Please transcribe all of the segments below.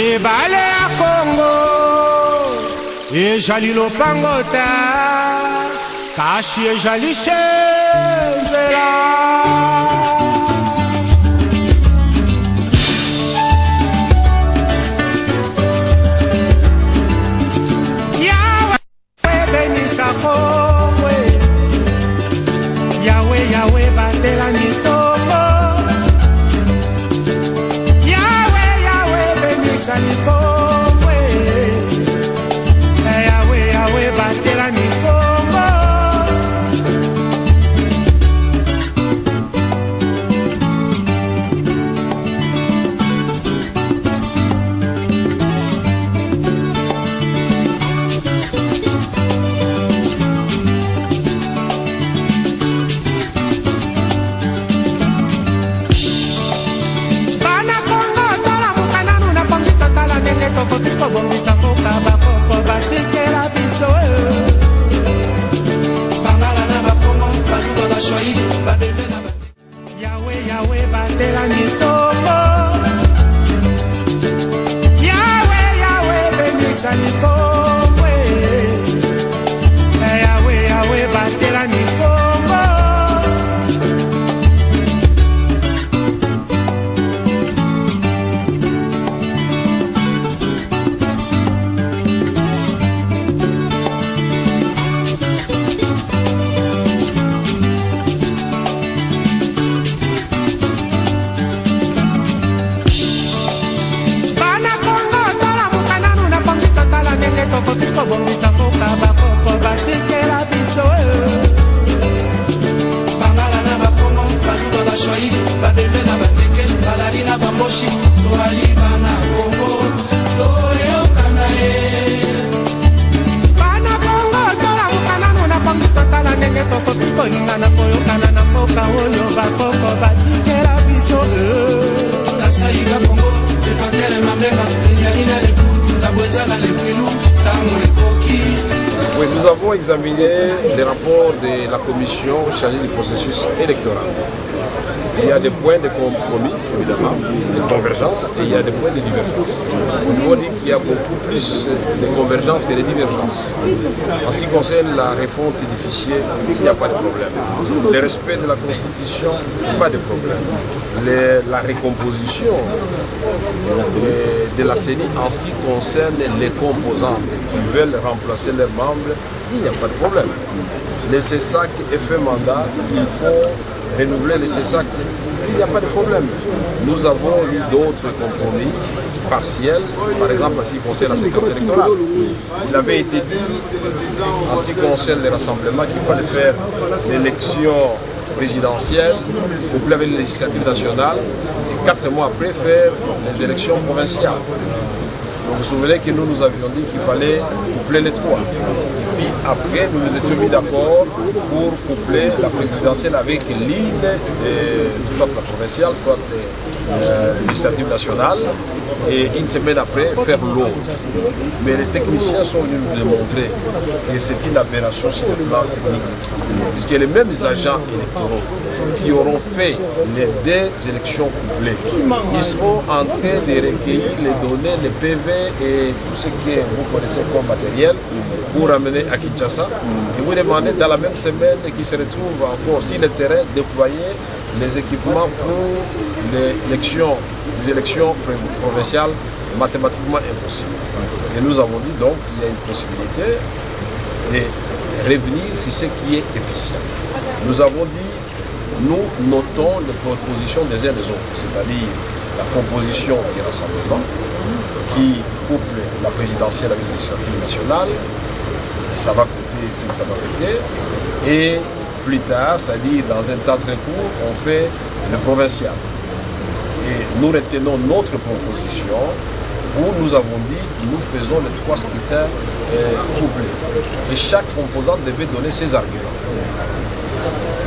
ebale ya Congo ejali lopangota kashi ejali shenzela Yahweh benisa Congo Yahweh batela mitombo Yahweh benisa mikombo Yahweh batela mikombo Toko bongisa koka bakoko batikela biso Bangala na bakongo baluba bashwai babembe na Yahweh batela mitombo Yahweh benisa mikombo Yahweh batela mikombo Toko bongisa koka bakoko batikela biso Bangala na bakongo baluba bashwai babembe na bateke balali na bamboshi toaliba na Kongo toyokana Bana Kongo tola mukanano na pangi totala ndenge tokolinga na koyokana na mboka oyo bakoko batikela biso Kasaiga Kongo tefatere mamela nyalina leku Oui, nous avons examiné les rapports de la commission chargée du processus électoral. Il y a des points de compromis, évidemment, de convergence, et il y a des points de divergence. On peut dire qu'il y a beaucoup plus de convergence que de divergence. En ce qui concerne la refonte du fichier, il n'y a pas de problème. Le respect de la Constitution, pas de problème. La recomposition de la CENI en ce qui concerne les composantes qui veulent remplacer leurs membres, il n'y a pas de problème. Le CESAC est fait mandat, il faut renouveler le CESAC, il n'y a pas de problème. Nous avons eu d'autres compromis partiels, par exemple en ce qui concerne la séquence électorale. Il avait été dit, en ce qui concerne les rassemblements, qu'il fallait faire l'élection présidentielle, coupler avec les législatives nationales, et 4 mois après faire les élections provinciales. Vous vous souvenez que nous avions dit qu'il fallait coupler les trois. Et puis après, nous nous étions mis d'accord pour coupler la présidentielle avec l'île, soit la provinciale, soit législative nationale, et une semaine après, faire l'autre. Mais les techniciens sont venus nous démontrer que c'est une aberration sur le plan technique. Puisque les mêmes agents électoraux qui auront fait les 2 élections couplées, ils seront en train de recueillir les données, les PV et tout ce que vous connaissez comme matériel pour amener à Kinshasa. Et vous demandez dans la même semaine qu'ils se retrouvent encore sur le terrain déployer les équipements pour les élections provinciales, mathématiquement impossible. Et nous avons dit donc qu'il y a une possibilité de revenir sur ce qui est efficient. Nous avons dit, nous notons les propositions des uns des autres, c'est-à-dire la proposition du rassemblement qui couple la présidentielle avec la législative nationale, et ça va coûter ce que ça va coûter, et plus tard, c'est-à-dire dans un temps très court, on fait le provincial. Et nous retenons notre proposition où nous avons dit que nous faisons les 3 scrutins couplés. Et chaque composante devait donner ses arguments.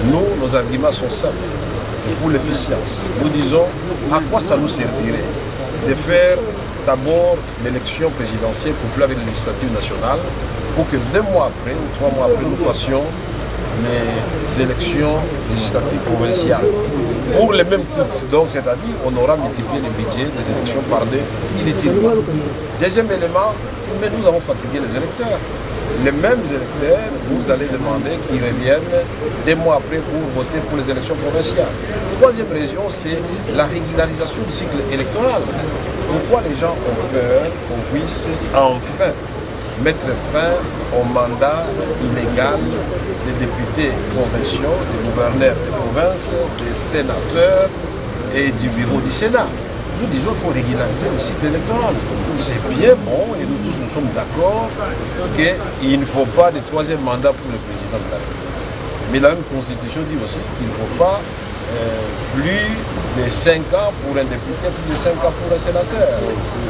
Nous, nos arguments sont simples. C'est pour l'efficience. Nous disons à quoi ça nous servirait de faire d'abord l'élection présidentielle couplée avec les législatives nationales pour que 2 mois après ou 3 mois après nous fassions les élections législatives provinciales pour les mêmes coûts. Donc, c'est-à-dire on aura multiplié les budgets des élections par 2 inutilement. Deuxième élément, mais nous avons fatigué les électeurs. Les mêmes électeurs, vous allez demander qu'ils reviennent des mois après pour voter pour les élections provinciales. Troisième raison, c'est la régularisation du cycle électoral. Pourquoi les gens ont peur qu'on puisse enfin mettre fin au mandat illégal des députés provinciaux, des gouverneurs des provinces, des sénateurs et du bureau du Sénat? Nous disons qu'il faut régulariser le cycle électoral. C'est bien bon et nous tous nous sommes d'accord qu'il ne faut pas de troisième mandat pour le président de la République. Mais la même constitution dit aussi qu'il ne faut pas plus de 5 ans pour un député, plus de 5 ans pour un sénateur.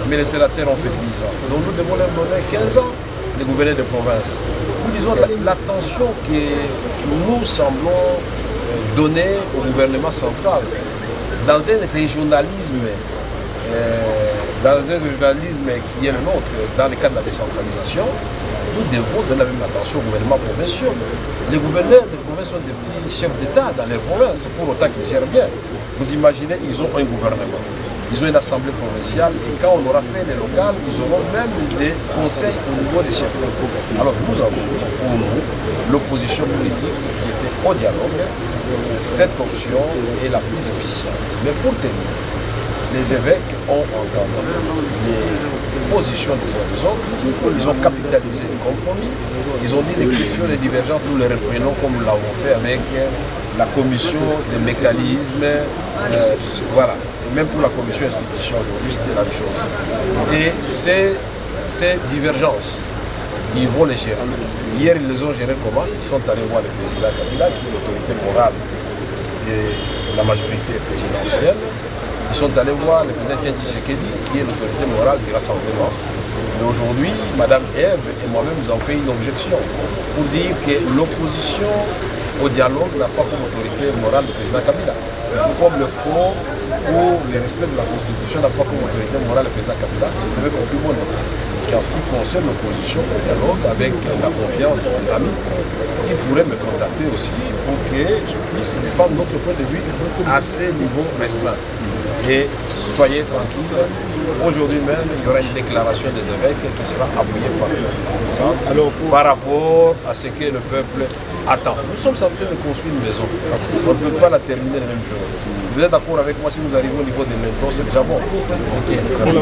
Mais les sénateurs ont fait 10 ans. Donc nous devons leur donner 15 ans, les gouverneurs de province. Nous disons l'attention que nous semblons donner au gouvernement central dans un régionalisme qui est le nôtre, dans le cadre de la décentralisation. Nous devons donner la même attention au gouvernement provincial. Les gouverneurs des provinces sont des petits chefs d'État dans les provinces, pour autant qu'ils gèrent bien. Vous imaginez, ils ont un gouvernement, ils ont une assemblée provinciale, et quand on aura fait les locales, ils auront même des conseils au niveau des chefs. Alors nous avons, pour nous, l'opposition politique qui était au dialogue, cette option est la plus efficiente. Mais pour terminer, les évêques ont entendu les positions des uns des autres, ils ont capitalisé les compromis, ils ont dit les questions des divergences, nous les reprenons comme nous l'avons fait avec la commission des mécanismes, voilà. Et même pour la commission institution aujourd'hui, c'était la même chose. Et ces divergences, ils vont les gérer. Hier, ils les ont gérées comment? Ils sont allés voir le président Kabila, qui est l'autorité morale de la majorité présidentielle. Ils sont allés voir le président Tian Tshisekedi, qui est l'autorité morale du rassemblement. Mais aujourd'hui, Mme Ève et moi-même, nous avons fait une objection pour dire que l'opposition au dialogue n'a pas comme autorité morale le président Kabila. Comme le Front pour le respect de la Constitution n'a pas comme autorité morale le président Kabila. C'est vrai qu'on peut bon note qu'en ce qui concerne l'opposition au dialogue, avec la confiance des amis, ils pourraient me contacter aussi pour que je puisse défendre notre point de vue à ces niveaux restreints. Et soyez tranquilles, aujourd'hui même, il y aura une déclaration des évêques qui sera appuyée par tout par rapport à ce que le peuple attend. Nous sommes en train de construire une maison. On ne peut pas la terminer le même jour. Vous êtes d'accord avec moi? Si nous arrivons au niveau des mentons, c'est déjà bon. Okay, merci.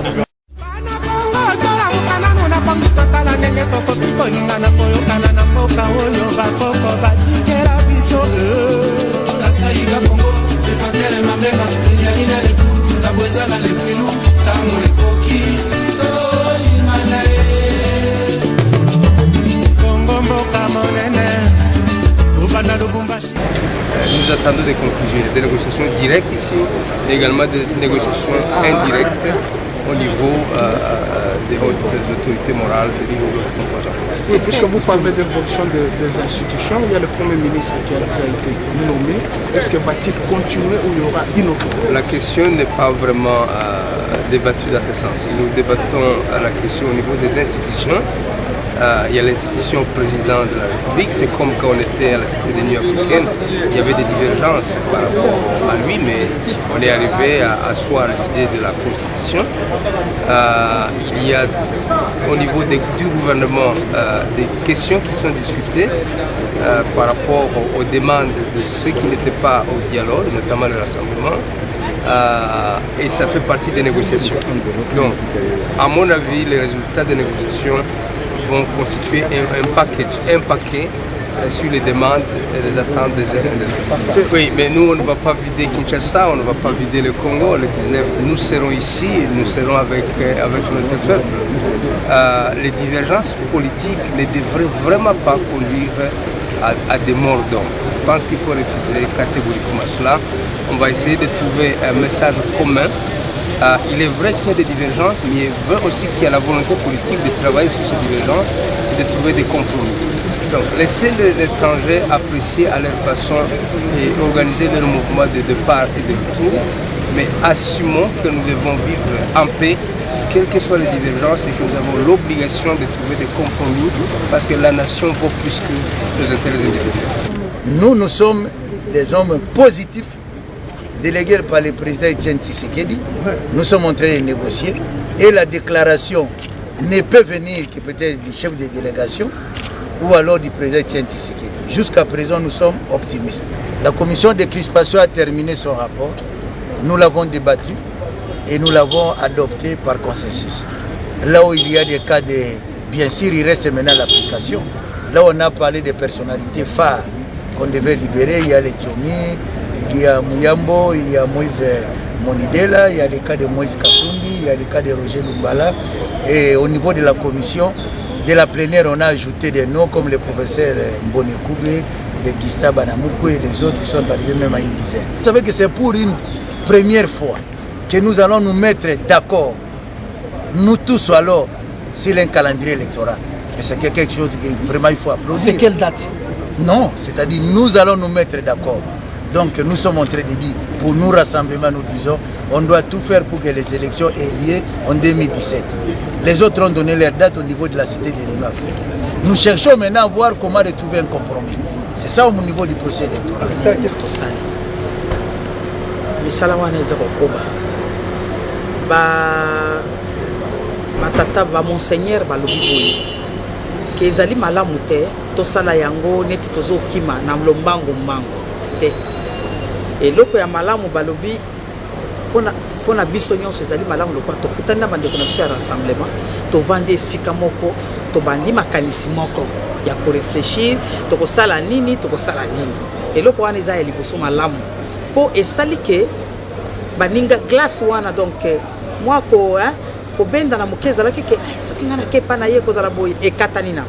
Nous attendons des conclusions, des négociations directes ici, et également des négociations indirectes au niveau des hautes autorités morales des autres composants. Puisque vous parlez d'évolution des institutions, il y a le Premier ministre qui a déjà été nommé. Est-ce que va-t-il continuer ou il y aura une autre? La question n'est pas vraiment débattue dans ce sens. Nous débattons la question au niveau des institutions. Il y a l'institution président de la République, c'est comme quand on était à la Cité des Nuits africaines, il y avait des divergences par rapport à lui, mais on est arrivé à asseoir l'idée de la Constitution. Il y a au niveau du gouvernement des questions qui sont discutées par rapport aux demandes de ceux qui n'étaient pas au dialogue, notamment le rassemblement. Et ça fait partie des négociations. Donc, à mon avis, les résultats des négociations vont constituer un paquet sur les demandes et les attentes des uns et des autres. Oui, mais nous, on ne va pas vider Kinshasa, on ne va pas vider le Congo. Le 19, nous serons ici, nous serons avec notre peuple. Les divergences politiques ne devraient vraiment pas conduire à des morts d'hommes. Je pense qu'il faut refuser catégoriquement cela. On va essayer de trouver un message commun. Il est vrai qu'il y a des divergences, mais il est vrai aussi qu'il y a la volonté politique de travailler sur ces divergences et de trouver des compromis. Donc, laissez les étrangers apprécier à leur façon et organiser leur mouvement de départ et de retour, mais assumons que nous devons vivre en paix, quelles que soient les divergences, et que nous avons l'obligation de trouver des compromis, parce que la nation vaut plus que les intérêts individuels. Nous sommes des hommes positifs, délégués par le président Etienne Tshisekedi. Nous sommes en train de négocier et la déclaration ne peut venir que peut-être du chef de délégation ou alors du président Etienne Tshisekedi. Jusqu'à présent, nous sommes optimistes. La commission de crispation a terminé son rapport. Nous l'avons débattu et nous l'avons adopté par consensus. Là où il y a des cas de... Bien sûr, il reste maintenant l'application. Là, on a parlé des personnalités phares qu'on devait libérer. Il y a les Kiomi, il y a Mouyambo, il y a Moïse Monidela, il y a le cas de Moïse Katumbi, il y a le cas de Roger Lumbala. Et au niveau de la commission, de la plénière, on a ajouté des noms comme le professeur Mbone Koubé, le Gustave Banamoukou et les autres qui sont arrivés même à une dizaine. Vous savez que c'est pour une première fois que nous allons nous mettre d'accord, nous tous alors, sur un calendrier électoral. Et c'est quelque chose que vraiment il faut applaudir. C'est quelle date? Non, c'est-à-dire nous allons nous mettre d'accord. Donc nous sommes en train de dire, pour nous rassemblements, nous disons, on doit tout faire pour que les élections aient lieu en 2017. Les autres ont donné leur date au niveau de la cité de l'Union africaine. Nous cherchons maintenant à voir comment retrouver un compromis. C'est ça au niveau du procès électoral. Matata ba monseigneur balobi boye ke ezali malamu te tosala yango neti tozokima na mlombango mbango te eloko ya malamu balobi pona biso nyonso ezali malamu lokwa tokutani na bandeko na biso ya rassemblement tovandi esika moko tobandi makanisi moko ya koreflechir tokosala nini eloko wana eza ya liboso malamu po esali ke baninga glace wana donc moi ko kobenda na mokeza laki ke soki ngana kepa na ye kozala boye ekatani na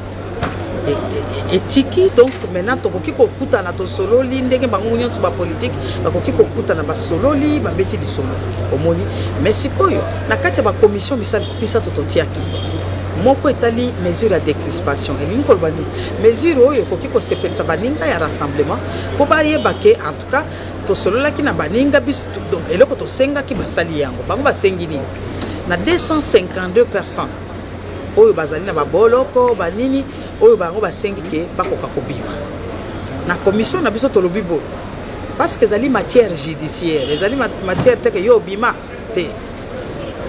etiki donc maintenant tokoki kokutana tosololi ndenge bango nyonso ba politique bakoki kokutana basololi babeti lisolo omoni mais sikoyo na kati ya ba commission misato totiaki moko etali mesure ya décrispation elingi koloba nini mesure oyo ekoki kosepelisa baninga ya rassemblement po bayeba ke en tout cas tosololaki na baninga biso donc eloko tosengaki basali yango bango basengi nini na 252 personnes oyo bazali na baboloko banini oyo bango basengi ke bakoka kobima na commission na biso tolobi bo parce que ezali matière judiciaire ezali matière teke yo bima te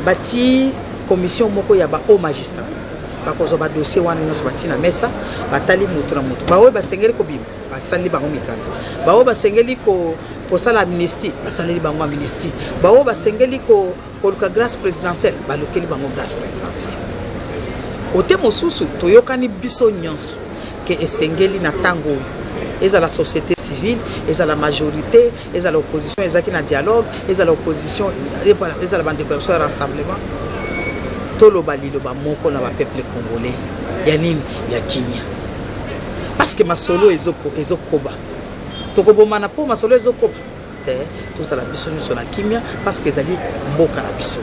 bati commission moko ya ba haut magistrat bakozwa ba dossier wana nyonso bati na mesa batali mutu na mutu baoyo basengeli kobima basali bango mikanda baoyo basengeli kosala amnistie basaleli bango amnistie baoyo basengeli koluka grâce présidentielle balukeli bango grâce présidentielle kote mosusu toyokani biso nyonso ke esengeli na tango ezala société civile ezala majorité ezala opposition ezaki na dialogue ezala opposition ezala bandéclaration ya rassemblement toloba liloba moko na ba peuple congolais ya nini ya kimia parce que masolo ezokoba tokobomana po masolo ezokoba te tozala biso nyonso na kimia parce que ezali mboka na biso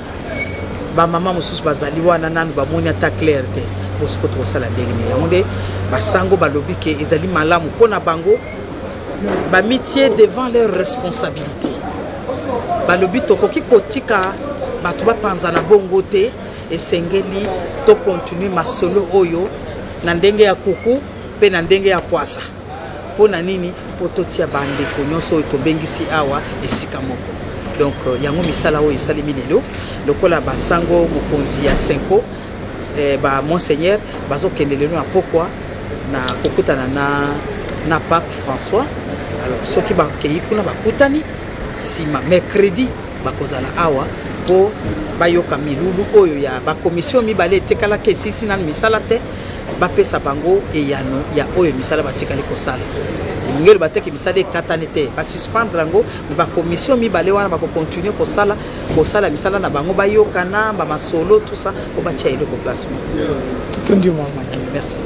bamama mosusu bazali wana nanu bamoni ata clair te bosiko tokosala ndenge nini yango nde basango balobi ke ezali malamu mpo na bango bamitie devant leurs responsabilités balobi tokoki kotika bato bapanza na bongo te esengeli to continuer masolo oyo na ndenge ya kuku pe na ndenge ya poasa po na nini po totia bandeko nyonso oyo tobengisi awa esika moko donc yango misala oyo esalemi lelo lokola basango mokonzi ya senko ba monseigneur bazokende lelo na pokwa na kokutana na pape François alors soki bakei kuna bakutani sima mercredi bakozala awa po bayoka milulu oyo ya ba commission mibale etekala ke sisi na misala te bapesa bango eyano ya oyo misala batikali kosala ngelo bateki misala ekatani te ba suspendre ngo ba commission mibale wana bako continuer kosala misala na bango bayokana ba masolo tout ça ko ba tia eloko placement tout endu moi merci.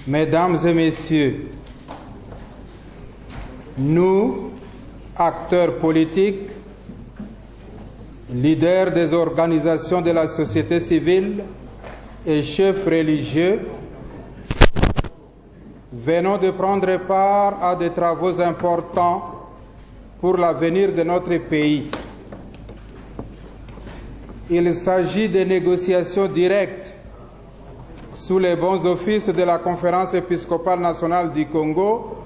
Mesdames et messieurs, nous, acteurs politiques, leaders des organisations de la société civile et chefs religieux, venons de prendre part à des travaux importants pour l'avenir de notre pays. Il s'agit de négociations directes sous les bons offices de la Conférence épiscopale nationale du Congo,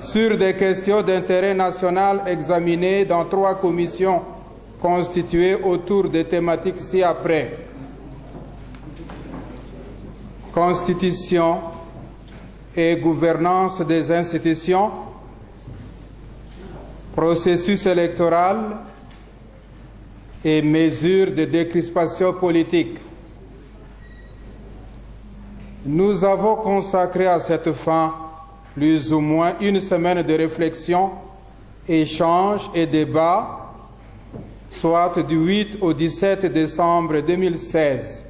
sur des questions d'intérêt national examinées dans 3 commissions constituées autour des thématiques ci-après. Constitution et gouvernance des institutions, processus électoral et mesures de décrispation politique. Nous avons consacré à cette fin plus ou moins une semaine de réflexion, échanges et débats, soit du 8 au 17 décembre 2016.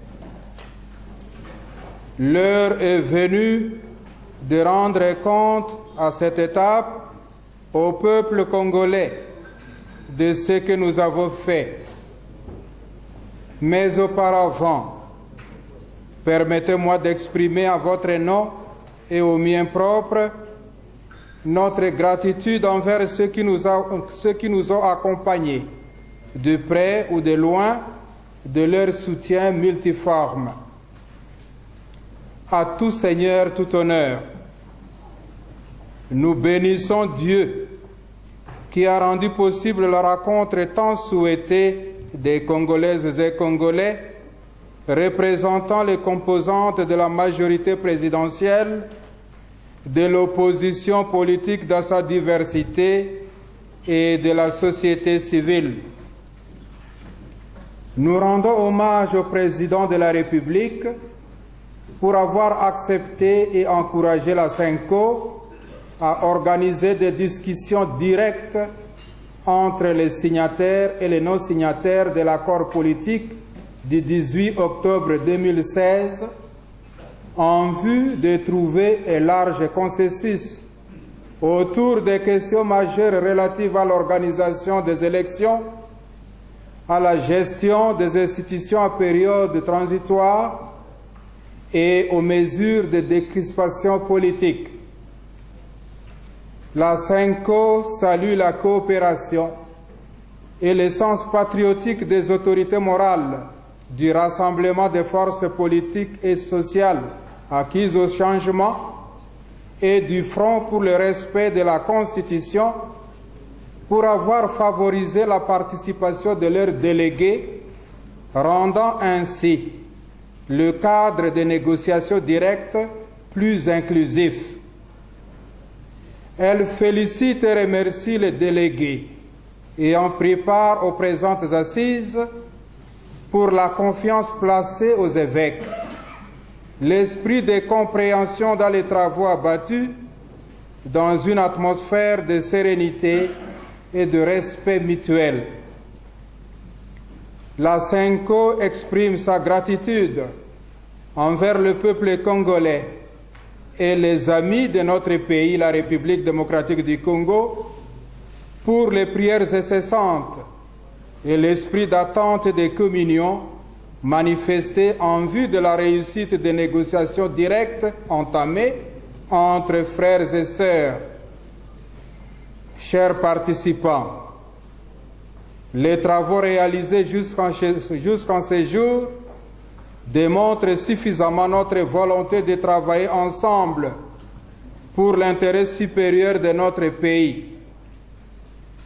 L'heure est venue de rendre compte à cette étape au peuple congolais de ce que nous avons fait. Mais auparavant, permettez-moi d'exprimer à votre nom et au mien propre notre gratitude envers ceux qui nous ont accompagnés, de près ou de loin, de leur soutien multiforme. À tout Seigneur, tout honneur. Nous bénissons Dieu qui a rendu possible la rencontre tant souhaitée des Congolaises et Congolais représentant les composantes de la majorité présidentielle, de l'opposition politique dans sa diversité et de la société civile. Nous rendons hommage au président de la République pour avoir accepté et encouragé la CENCO à organiser des discussions directes entre les signataires et les non-signataires de l'accord politique du 18 octobre 2016 en vue de trouver un large consensus autour des questions majeures relatives à l'organisation des élections, à la gestion des institutions à période transitoire et aux mesures de décrispation politique. La CENCO salue la coopération et le sens patriotique des autorités morales du rassemblement des forces politiques et sociales acquises au changement et du Front pour le respect de la Constitution pour avoir favorisé la participation de leurs délégués, rendant ainsi le cadre de négociations directes plus inclusif. Elle félicite et remercie les délégués ayant pris part aux présentes assises pour la confiance placée aux évêques, l'esprit de compréhension dans les travaux abattus dans une atmosphère de sérénité et de respect mutuel. La CENCO exprime sa gratitude envers le peuple congolais et les amis de notre pays, la République démocratique du Congo, pour les prières incessantes et l'esprit d'attente et de communion manifestés en vue de la réussite des négociations directes entamées entre frères et sœurs. Chers participants, les travaux réalisés jusqu'en ce jour démontrent suffisamment notre volonté de travailler ensemble pour l'intérêt supérieur de notre pays.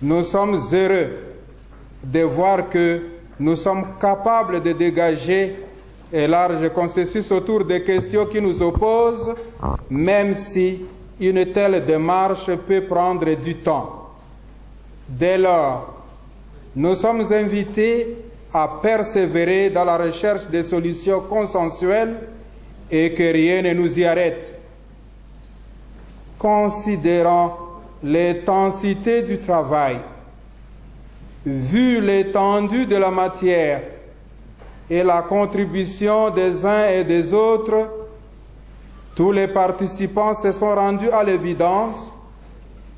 Nous sommes heureux de voir que nous sommes capables de dégager un large consensus autour des questions qui nous opposent, même si une telle démarche peut prendre du temps. Dès lors, nous sommes invités à persévérer dans la recherche de solutions consensuelles et que rien ne nous y arrête. Considérant l'intensité du travail, vu l'étendue de la matière et la contribution des uns et des autres, tous les participants se sont rendus à l'évidence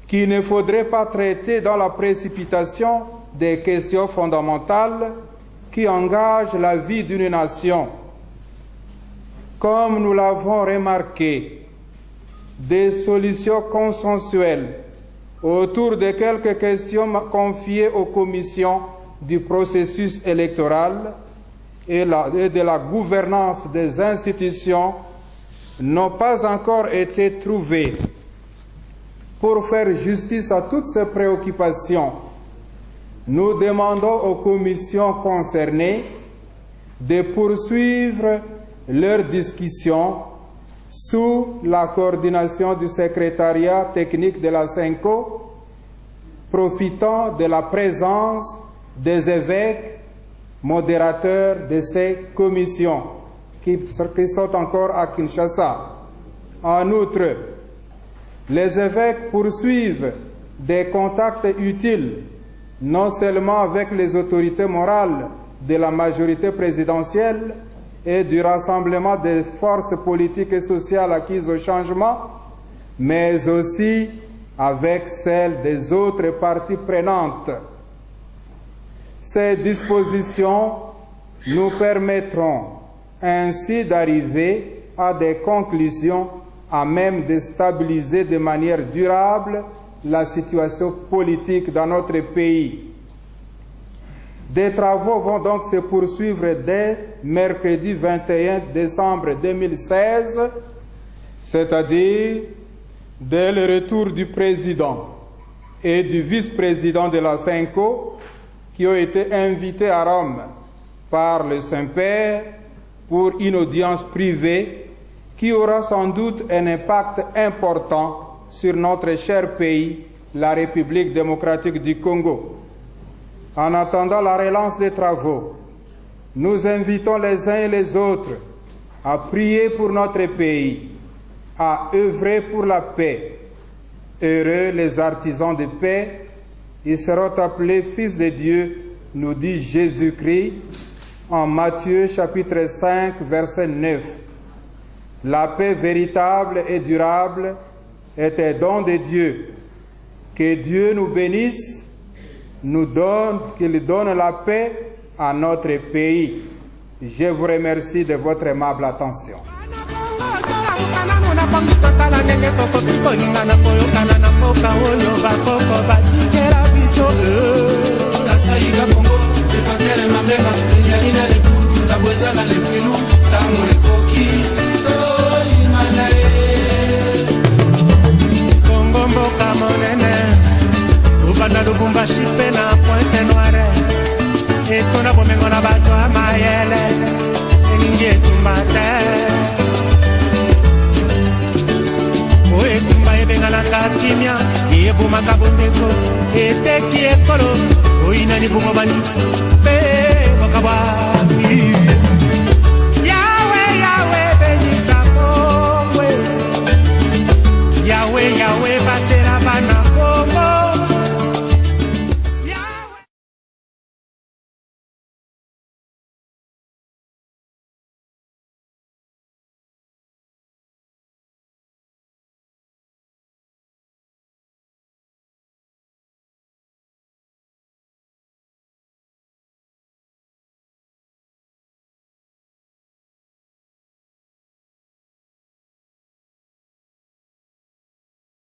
qu'il ne faudrait pas traiter dans la précipitation des questions fondamentales qui engagent la vie d'une nation. Comme nous l'avons remarqué, des solutions consensuelles autour de quelques questions confiées aux commissions du processus électoral et de la gouvernance des institutions n'ont pas encore été trouvés. Pour faire justice à toutes ces préoccupations, nous demandons aux commissions concernées de poursuivre leurs discussions sous la coordination du secrétariat technique de la CENCO, profitant de la présence des évêques modérateurs de ces commissions qui sont encore à Kinshasa. En outre, les évêques poursuivent des contacts utiles non seulement avec les autorités morales de la majorité présidentielle et du rassemblement des forces politiques et sociales acquises au changement, mais aussi avec celles des autres parties prenantes. Ces dispositions nous permettront ainsi d'arriver à des conclusions à même de stabiliser de manière durable la situation politique dans notre pays. Des travaux vont donc se poursuivre dès mercredi 21 décembre 2016, c'est-à-dire dès le retour du président et du vice-président de la CENCO qui ont été invités à Rome par le Saint-Père pour une audience privée qui aura sans doute un impact important sur notre cher pays, la République démocratique du Congo. En attendant la relance des travaux, nous invitons les uns et les autres à prier pour notre pays, à œuvrer pour la paix. Heureux les artisans de paix, ils seront appelés fils de Dieu, nous dit Jésus-Christ en Matthieu chapitre 5, verset 9. La paix véritable et durable est un don de Dieu. Que Dieu nous bénisse, qu'il donne la paix à notre pays. Je vous remercie de votre aimable attention. Banda Lubumbashi pe na Pointe Noire etona bomengo na bato ya mayele elingi etumba te po etumba ebenganaka kimia ebomaka bombeko eteki ekolo oyina libongo bani pe